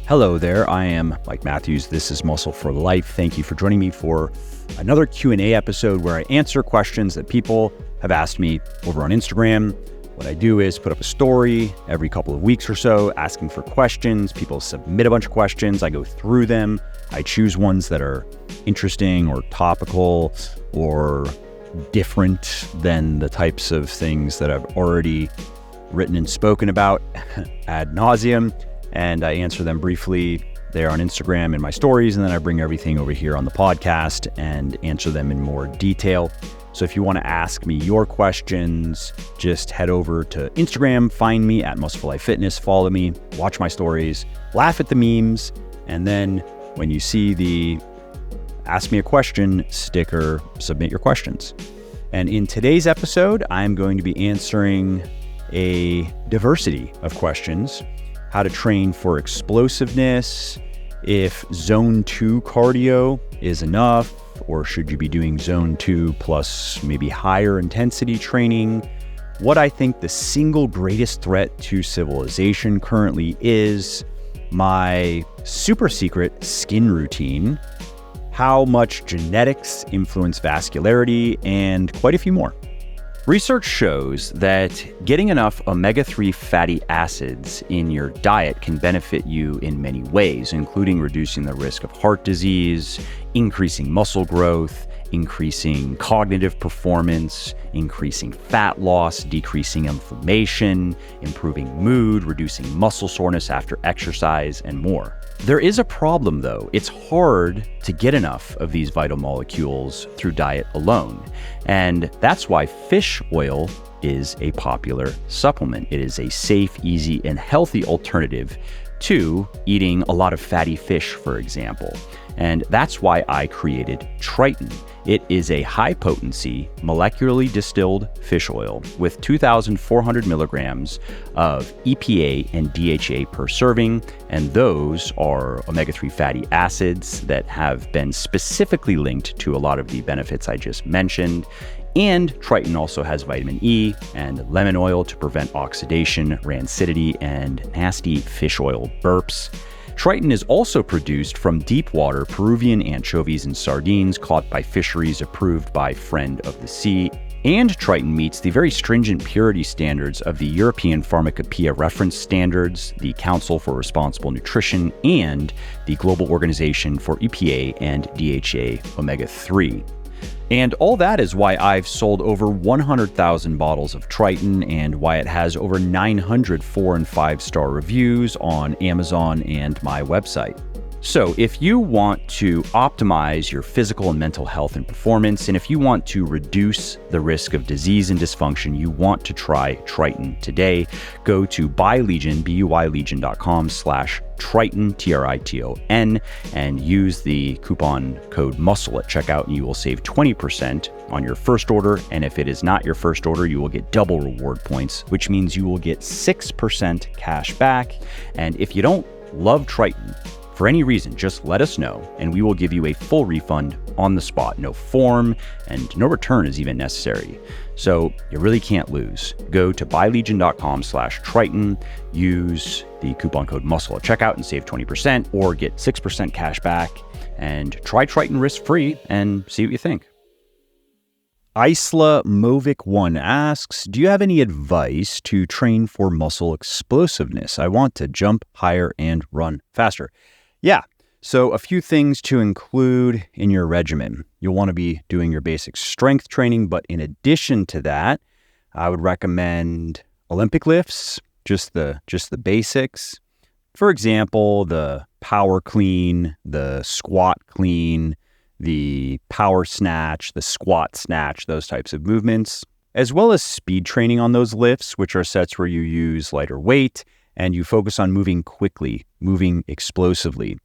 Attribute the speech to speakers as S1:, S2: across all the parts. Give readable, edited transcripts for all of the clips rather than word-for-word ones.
S1: Hello there, I am Mike Matthews. This is Muscle for Life. Thank you for joining me for another Q&A episode where I answer questions that people have asked me over on Instagram. What I do is put up a story every couple of weeks or so asking for questions. People submit a bunch of questions. I go through them. I choose ones that are interesting or topical or different than the types of things that I've already written and spoken about ad nauseum. And I answer them briefly there on Instagram in my stories, and then I bring everything over here on the podcast and answer them in more detail. So if you want to ask me your questions, just head over to Instagram, find me at Muscle for Life Fitness, follow me, watch my stories, laugh at the memes, and then when you see the Ask Me a Question sticker, submit your questions. And in today's episode, I'm going to be answering a diversity of questions. How to train for explosiveness, if zone 2 cardio is enough, or should you be doing zone 2 plus maybe higher intensity training, what I think the single greatest threat to civilization currently is, my super secret skin routine, how much genetics influence vascularity, and quite a few more. Research shows that getting enough omega-3 fatty acids in your diet can benefit you in many ways, including reducing the risk of heart disease, increasing muscle growth, increasing cognitive performance, increasing fat loss, decreasing inflammation, improving mood, reducing muscle soreness after exercise, and more. There is a problem though. It's hard to get enough of these vital molecules through diet alone. And that's why fish oil is a popular supplement. It is a safe, easy, and healthy alternative to eating a lot of fatty fish, for example. And that's why I created Triton. It is a high-potency, molecularly distilled fish oil with 2,400 milligrams of EPA and DHA per serving, and those are omega-3 fatty acids that have been specifically linked to a lot of the benefits I just mentioned. And Triton also has vitamin E and lemon oil to prevent oxidation, rancidity, and nasty fish oil burps. Triton is also produced from deep water Peruvian anchovies and sardines caught by fisheries approved by Friend of the Sea. And Triton meets the very stringent purity standards of the European Pharmacopoeia Reference Standards, the Council for Responsible Nutrition, and the Global Organization for EPA and DHA Omega-3. And all that is why I've sold over 100,000 bottles of Triton and why it has over 900 4- and 5-star reviews on Amazon and my website. So if you want to optimize your physical and mental health and performance, and if you want to reduce the risk of disease and dysfunction, you want to try Triton today. Go to buylegion.com/Triton, Triton, and use the coupon code MUSCLE at checkout, and you will save 20% on your first order. And if it is not your first order, you will get double reward points, which means you will get 6% cash back. And if you don't love Triton, for any reason, just let us know, and we will give you a full refund on the spot. No form, and no return is even necessary. So you really can't lose. Go to buylegion.com/Triton, use the coupon code MUSCLE at checkout and save 20%, or get 6% cash back, and try Triton risk-free and see what you think. Isla Movic 1 asks, do you have any advice to train for muscle explosiveness? I want to jump higher and run faster. Yeah, so a few things to include in your regimen. You'll want to be doing your basic strength training, but in addition to that, I would recommend Olympic lifts, just the basics. For example, the power clean, the squat clean, the power snatch, the squat snatch, those types of movements, as well as speed training on those lifts, which are sets where you use lighter weight and you focus on moving quickly, moving explosively.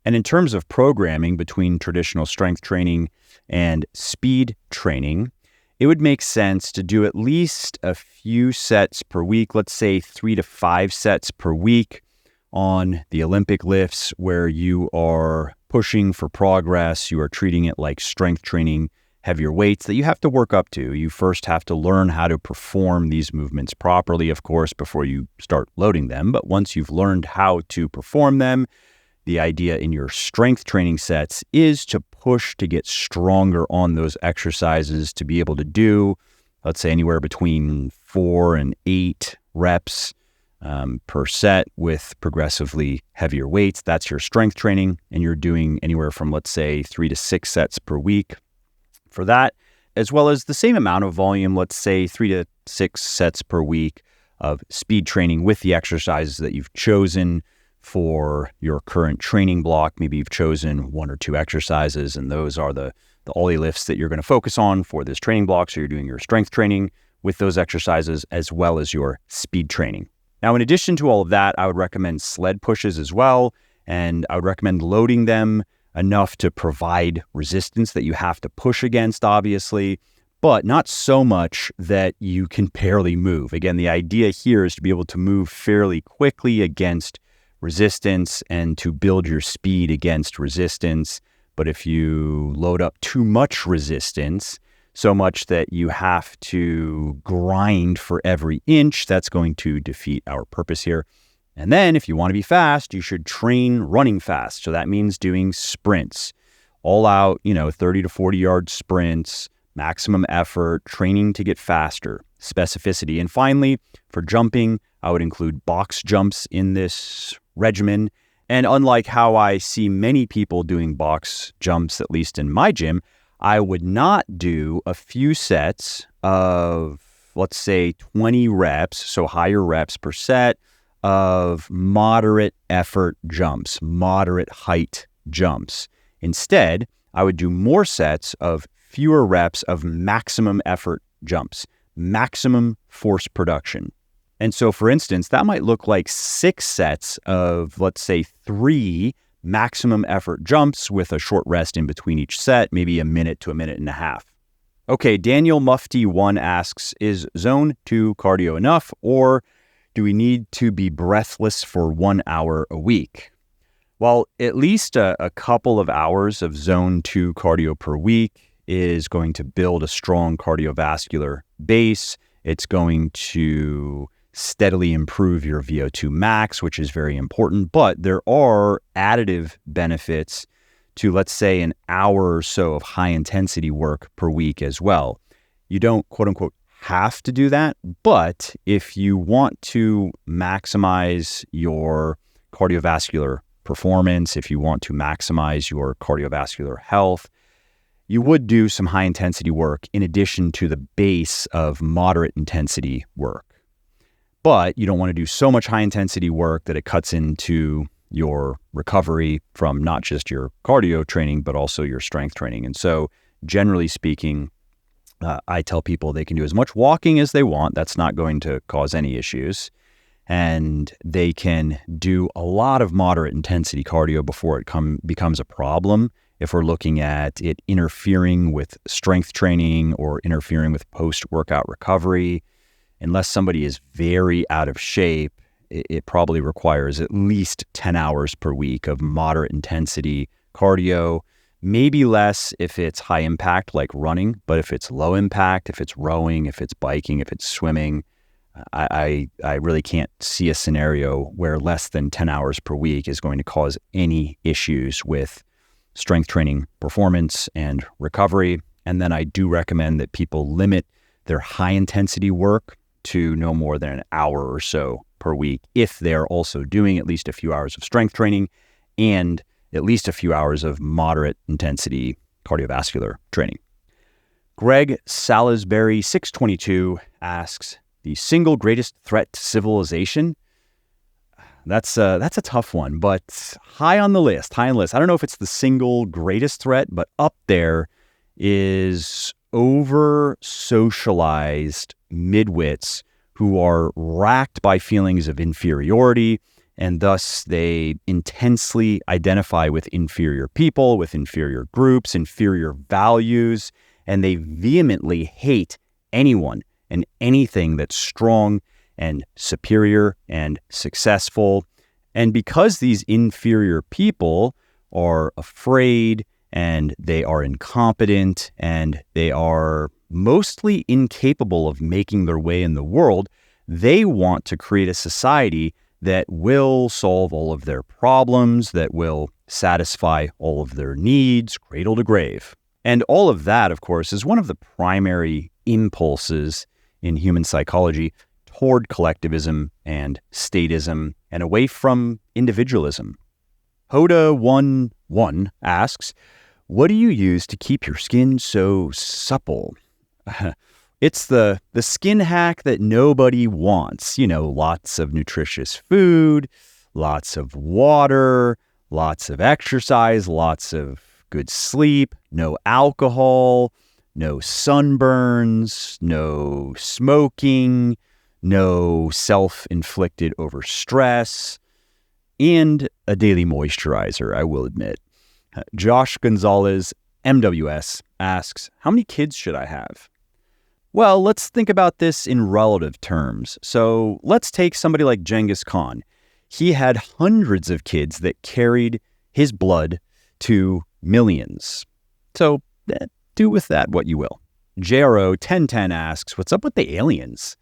S1: And in terms of programming between traditional strength training and speed training, it would make sense to do at least a few sets per week, let's say 3 to 5 sets per week on the Olympic lifts where you are pushing for progress, you are treating it like strength training heavier weights that you have to work up to. You first have to learn how to perform these movements properly, of course, before you start loading them. But once you've learned how to perform them, the idea in your strength training sets is to push to get stronger on those exercises, to be able to do, let's say, anywhere between 4 and 8 reps per set with progressively heavier weights. That's your strength training, and you're doing anywhere from, let's say, 3 to 6 sets per week for that, as well as the same amount of volume, let's say 3 to 6 sets per week of speed training with the exercises that you've chosen for your current training block. Maybe you've chosen 1 or 2 exercises, and those are the ollie lifts that you're going to focus on for this training block. So you're doing your strength training with those exercises as well as your speed training. Now, in addition to all of that, I would recommend sled pushes as well, and I would recommend loading them enough to provide resistance that you have to push against, obviously, but not so much that you can barely move. Again, the idea here is to be able to move fairly quickly against resistance and to build your speed against resistance. But if you load up too much resistance, so much that you have to grind for every inch, that's going to defeat our purpose here. And then if you want to be fast, you should train running fast. So that means doing sprints, all out, 30 to 40 yard sprints, maximum effort, training to get faster, specificity. And finally, for jumping, I would include box jumps in this regimen. And unlike how I see many people doing box jumps, at least in my gym, I would not do a few sets of, let's say, 20 reps, so higher reps per set, of moderate effort jumps, moderate height jumps. Instead, I would do more sets of fewer reps of maximum effort jumps, maximum force production. And so, for instance, that might look like 6 sets of, let's say, 3 maximum effort jumps with a short rest in between each set, maybe a minute to a minute and a half. Okay, Daniel Mufti 1 asks, is zone 2 cardio enough, or do we need to be breathless for 1 hour a week? Well, at least a couple of hours of zone 2 cardio per week is going to build a strong cardiovascular base. It's going to steadily improve your VO2 max, which is very important. But there are additive benefits to, let's say, an hour or so of high intensity work per week as well. You don't, quote unquote, have to do that. But if you want to maximize your cardiovascular performance, if you want to maximize your cardiovascular health, you would do some high intensity work in addition to the base of moderate intensity work. But you don't want to do so much high intensity work that it cuts into your recovery from not just your cardio training, but also your strength training. And so generally speaking, I tell people they can do as much walking as they want. That's not going to cause any issues. And they can do a lot of moderate intensity cardio before it becomes a problem. If we're looking at it interfering with strength training or interfering with post-workout recovery, unless somebody is very out of shape, it probably requires at least 10 hours per week of moderate intensity cardio. Maybe less if it's high impact like running, but if it's low impact, if it's rowing, if it's biking, if it's swimming, I really can't see a scenario where less than 10 hours per week is going to cause any issues with strength training performance and recovery. And then I do recommend that people limit their high intensity work to no more than an hour or so per week if they're also doing at least a few hours of strength training and at least a few hours of moderate intensity cardiovascular training. Greg Salisbury 622 asks, the single greatest threat to civilization? That's a tough one, but high on the list. I don't know if it's the single greatest threat, but up there is over-socialized midwits who are racked by feelings of inferiority, and thus they intensely identify with inferior people, with inferior groups, inferior values, and they vehemently hate anyone and anything that's strong and superior and successful. And because these inferior people are afraid and they are incompetent, and they are mostly incapable of making their way in the world. They want to create a society that will solve all of their problems, that will satisfy all of their needs, cradle to grave. And all of that, of course, is one of the primary impulses in human psychology toward collectivism and statism and away from individualism. Hoda11 asks, what do you use to keep your skin so supple? It's the skin hack that nobody wants. Lots of nutritious food, lots of water, lots of exercise, lots of good sleep, no alcohol, no sunburns, no smoking, no self-inflicted overstress, and a daily moisturizer, I will admit. Josh Gonzalez, MWS, asks, how many kids should I have? Well, let's think about this in relative terms. So let's take somebody like Genghis Khan. He had hundreds of kids that carried his blood to millions. So do with that what you will. JRO 1010 asks, what's up with the aliens?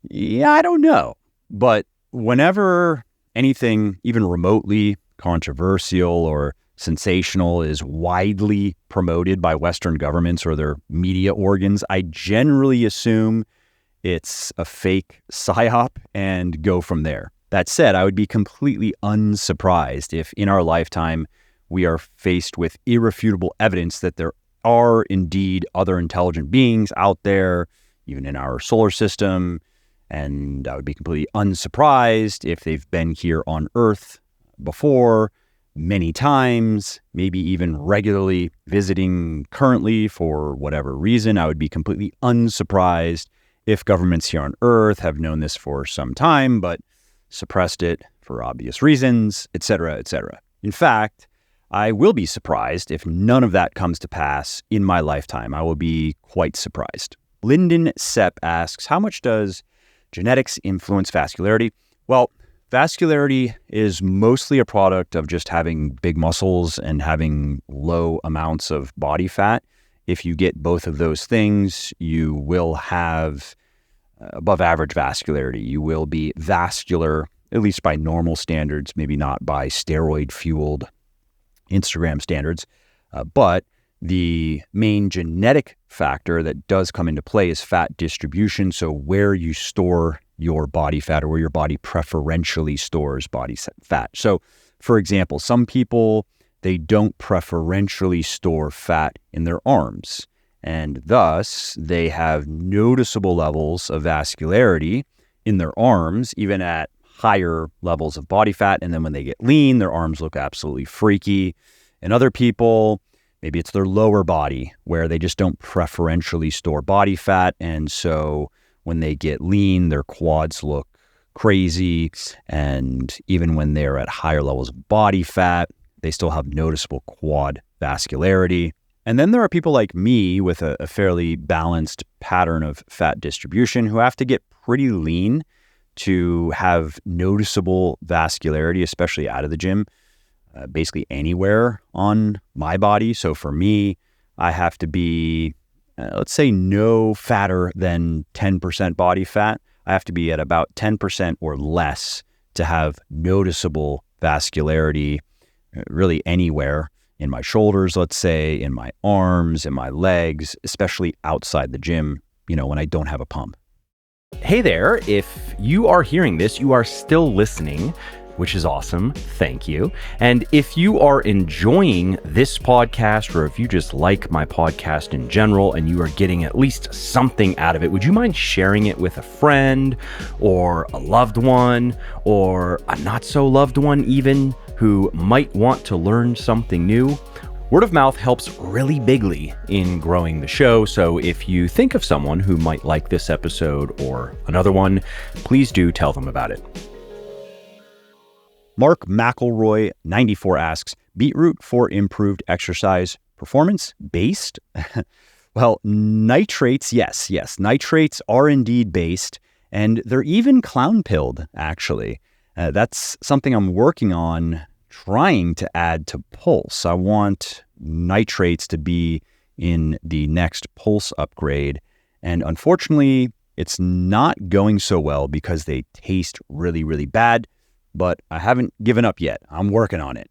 S1: Yeah, I don't know. But whenever anything even remotely controversial or sensational is widely promoted by Western governments or their media organs, I generally assume it's a fake psyop and go from there. That said, I would be completely unsurprised if in our lifetime we are faced with irrefutable evidence that there are indeed other intelligent beings out there, even in our solar system, and I would be completely unsurprised if they've been here on Earth before, many times, maybe even regularly visiting currently for whatever reason. I would be completely unsurprised if governments here on Earth have known this for some time, but suppressed it for obvious reasons, etc., etc. In fact, I will be surprised if none of that comes to pass in my lifetime. I will be quite surprised. Lyndon Sepp asks, how much does genetics influence vascularity? Well, vascularity is mostly a product of just having big muscles and having low amounts of body fat. If you get both of those things, you will have above average vascularity. You will be vascular, at least by normal standards, maybe not by steroid-fueled Instagram standards. But the main genetic factor that does come into play is fat distribution. So where you store your body fat or where your body preferentially stores body fat. So for example, some people, they don't preferentially store fat in their arms, and thus they have noticeable levels of vascularity in their arms, even at higher levels of body fat. And then when they get lean, their arms look absolutely freaky. And other people, maybe it's their lower body where they just don't preferentially store body fat. And so when they get lean, their quads look crazy. And even when they're at higher levels of body fat, they still have noticeable quad vascularity. And then there are people like me with a fairly balanced pattern of fat distribution who have to get pretty lean to have noticeable vascularity, especially out of the gym, basically anywhere on my body. So for me, I have to be, let's say, no fatter than 10% body fat. I have to be at about 10% or less to have noticeable vascularity, really anywhere in my shoulders, let's say, in my arms, in my legs, especially outside the gym, when I don't have a pump.
S2: Hey there, if you are hearing this, you are still listening, which is awesome. Thank you. And if you are enjoying this podcast, or if you just like my podcast in general and you are getting at least something out of it, would you mind sharing it with a friend or a loved one or a not so loved one even who might want to learn something new? Word of mouth helps really bigly in growing the show, so if you think of someone who might like this episode or another one, please do tell them about it.
S1: Mark McElroy, 94, asks, beetroot for improved exercise performance based? Well, nitrates, yes. Nitrates are indeed based, and they're even clown-pilled, actually. That's something I'm working on, trying to add to pulse. I want nitrates to be in the next pulse upgrade. And unfortunately, it's not going so well because they taste really, really bad, but I haven't given up yet. I'm working on it.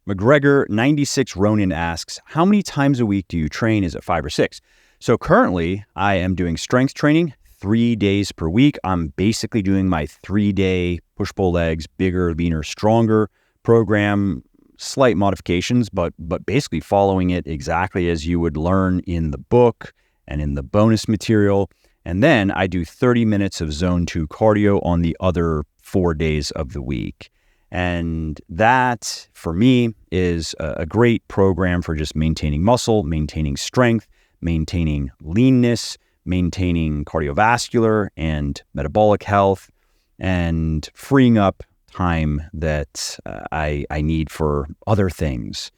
S1: McGregor 96 Ronan asks, how many times a week do you train? Is it 5 or 6? So currently I am doing strength training 3 days per week. I'm basically doing my 3-day push-pull legs, bigger, leaner, stronger program, slight modifications, but basically following it exactly as you would learn in the book and in the bonus material. And then I do 30 minutes of zone 2 cardio on the other 4 days of the week. And that, for me, is a great program for just maintaining muscle, maintaining strength, maintaining leanness, maintaining cardiovascular and metabolic health, and freeing up time that I need for other things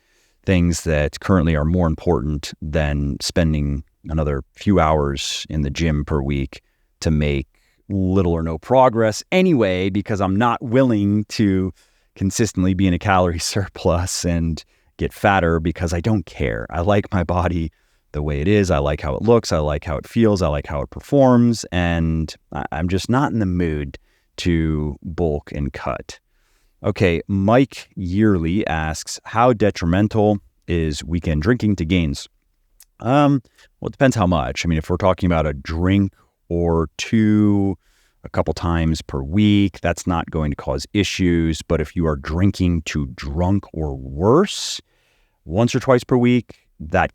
S1: that currently are more important than spending another few hours in the gym per week to make little or no progress anyway, because I'm not willing to consistently be in a calorie surplus and get fatter because I don't care. I like my body the way it is. I like how it looks. I like how it feels. I like how it performs. And I'm just not in the mood to bulk and cut. Okay, Mike Yearly asks, how detrimental is weekend drinking to gains? Well, it depends how much. I mean, if we're talking about a drink or two a couple times per week, that's not going to cause issues. But if you are drinking to drunk or worse once or twice per week, that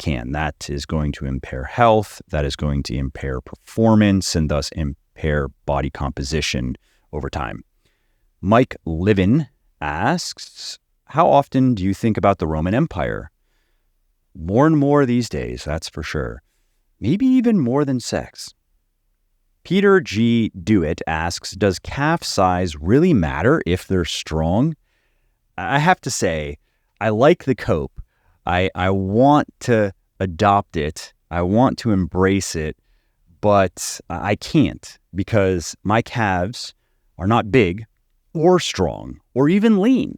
S1: is going to impair health. That is going to impair performance and thus impair body composition over time. Mike Livin asks, how often do you think about the Roman Empire? More and more these days, that's for sure. Maybe even more than sex. Peter G. Dewitt asks, does calf size really matter if they're strong? I have to say, I like the cope. I want to adopt it. I want to embrace it, but I can't because my calves are not big or strong or even lean.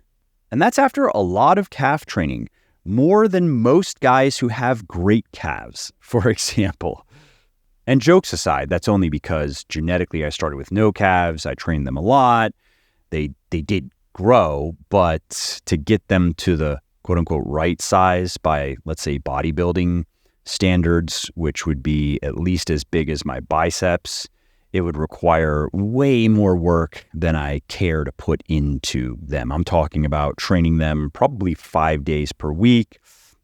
S1: And that's after a lot of calf training, more than most guys who have great calves, for example. And jokes aside, that's only because genetically I started with no calves. I trained them a lot. They did grow, but to get them to the quote unquote right size by, let's say, bodybuilding standards, which would be at least as big as my biceps, it would require way more work than I care to put into them. I'm talking about training them probably 5 days per week,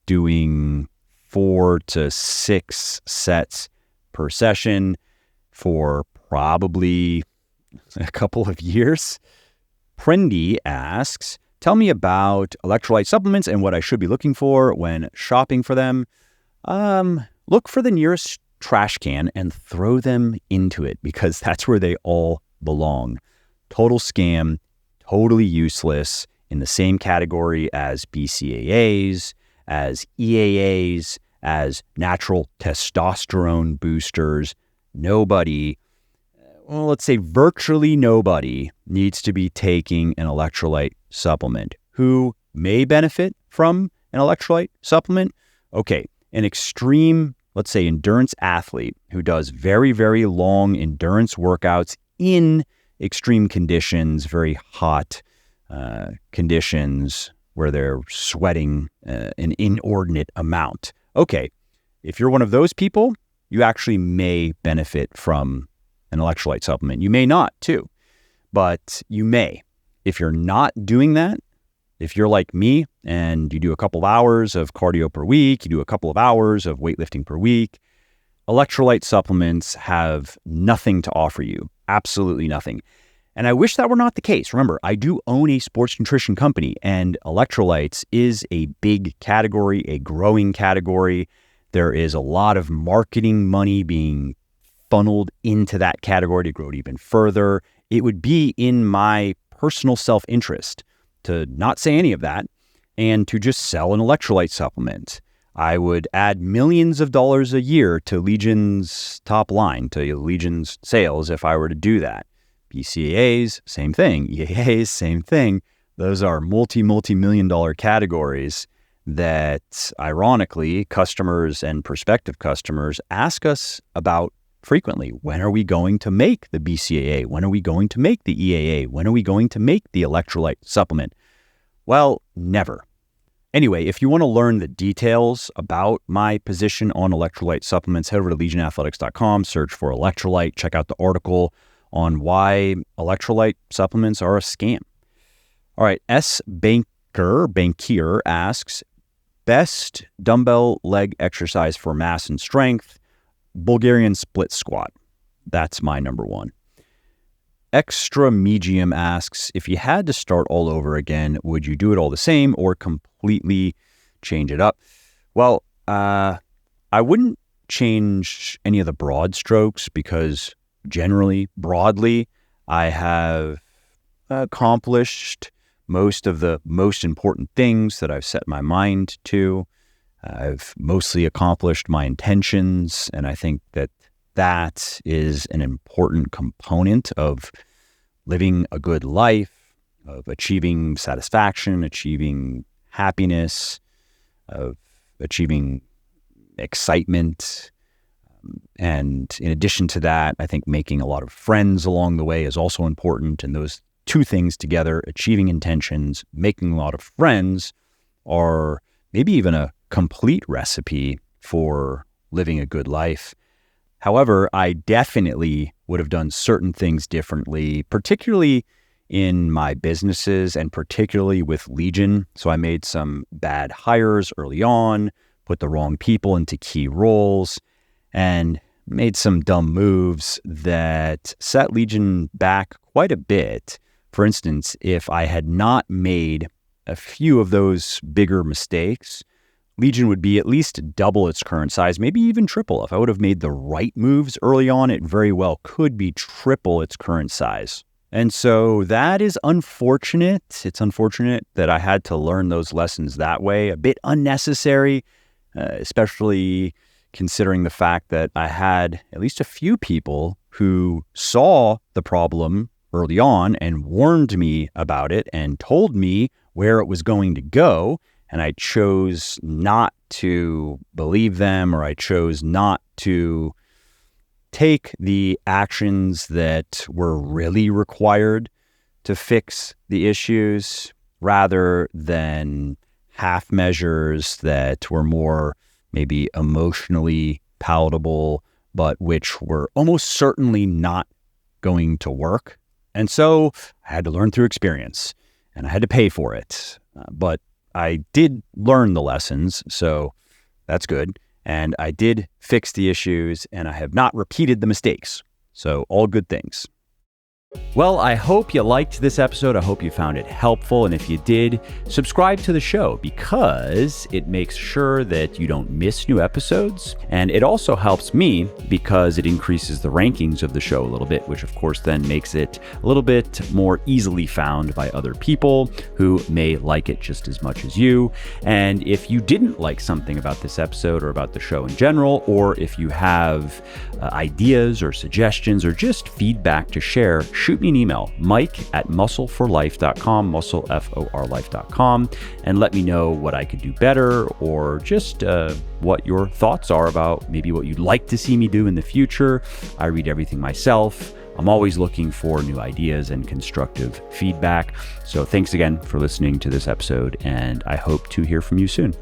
S1: doing 4 to 6 sets per session for probably a couple of years. Prendy asks, tell me about electrolyte supplements and what I should be looking for when shopping for them. Look for the nearest trash can and throw them into it because that's where they all belong. Total scam, totally useless, in the same category as BCAAs, as EAAs, as natural testosterone boosters. Nobody, well, let's say virtually nobody, needs to be taking an electrolyte supplement. Who may benefit from an electrolyte supplement? Okay, an extreme, let's say, endurance athlete who does very, very long endurance workouts in extreme conditions, very hot conditions where they're sweating an inordinate amount. Okay, if you're one of those people, you actually may benefit from an electrolyte supplement. You may not too, but you may. If you're not doing that, if you're like me and you do a couple hours of cardio per week, you do a couple of hours of weightlifting per week, electrolyte supplements have nothing to offer you, absolutely nothing. And I wish that were not the case. Remember, I do own a sports nutrition company, and electrolytes is a big category, a growing category. There is a lot of marketing money being funneled into that category to grow it even further. It would be in my personal self-interest to not say any of that and to just sell an electrolyte supplement. I would add millions of dollars a year to Legion's top line, to Legion's sales if I were to do that. BCAAs, same thing. EAAs, same thing. Those are multi-million dollar categories that, ironically, customers and prospective customers ask us about frequently. When are we going to make the BCAA? When are we going to make the EAA? When are we going to make the electrolyte supplement? Well, never. Anyway, if you want to learn the details about my position on electrolyte supplements, head over to legionathletics.com, search for electrolyte, check out the article on why electrolyte supplements are a scam. All right, Bankier asks, best dumbbell leg exercise for mass and strength, Bulgarian split squat. That's my number one. Extra Medium asks, if you had to start all over again, would you do it all the same or completely change it up? Well, I wouldn't change any of the broad strokes because generally, broadly, I have accomplished most of the most important things that I've set my mind to. I've mostly accomplished my intentions, and I think that that is an important component of living a good life, of achieving satisfaction, achieving happiness, of achieving excitement. And in addition to that, I think making a lot of friends along the way is also important. And those two things together, achieving intentions, making a lot of friends, are maybe even a complete recipe for living a good life. However, I definitely would have done certain things differently, particularly in my businesses and particularly with Legion. So I made some bad hires early on, put the wrong people into key roles, and made some dumb moves that set Legion back quite a bit. For instance, if I had not made a few of those bigger mistakes, Legion would be at least double its current size, maybe even triple. If I would have made the right moves early on, it very well could be triple its current size. And so that is unfortunate. It's unfortunate that I had to learn those lessons that way. A bit unnecessary, especially considering the fact that I had at least a few people who saw the problem early on and warned me about it and told me where it was going to go. And I chose not to believe them, or I chose not to take the actions that were really required to fix the issues, rather than half measures that were more maybe emotionally palatable, but which were almost certainly not going to work. And so I had to learn through experience, and I had to pay for it. But I did learn the lessons, so that's good. And I did fix the issues, and I have not repeated the mistakes. So all good things. Well, I hope you liked this episode. I hope you found it helpful. And if you did, subscribe to the show because it makes sure that you don't miss new episodes. And it also helps me because it increases the rankings of the show a little bit, which of course then makes it a little bit more easily found by other people who may like it just as much as you. And if you didn't like something about this episode or about the show in general, or if you have ideas or suggestions or just feedback to share, shoot me an email, mike@muscleforlife.com, muscleforlife.com, and let me know what I could do better, or just what your thoughts are about maybe what you'd like to see me do in the future. I read everything myself. I'm always looking for new ideas and constructive feedback. So thanks again for listening to this episode, and I hope to hear from you soon.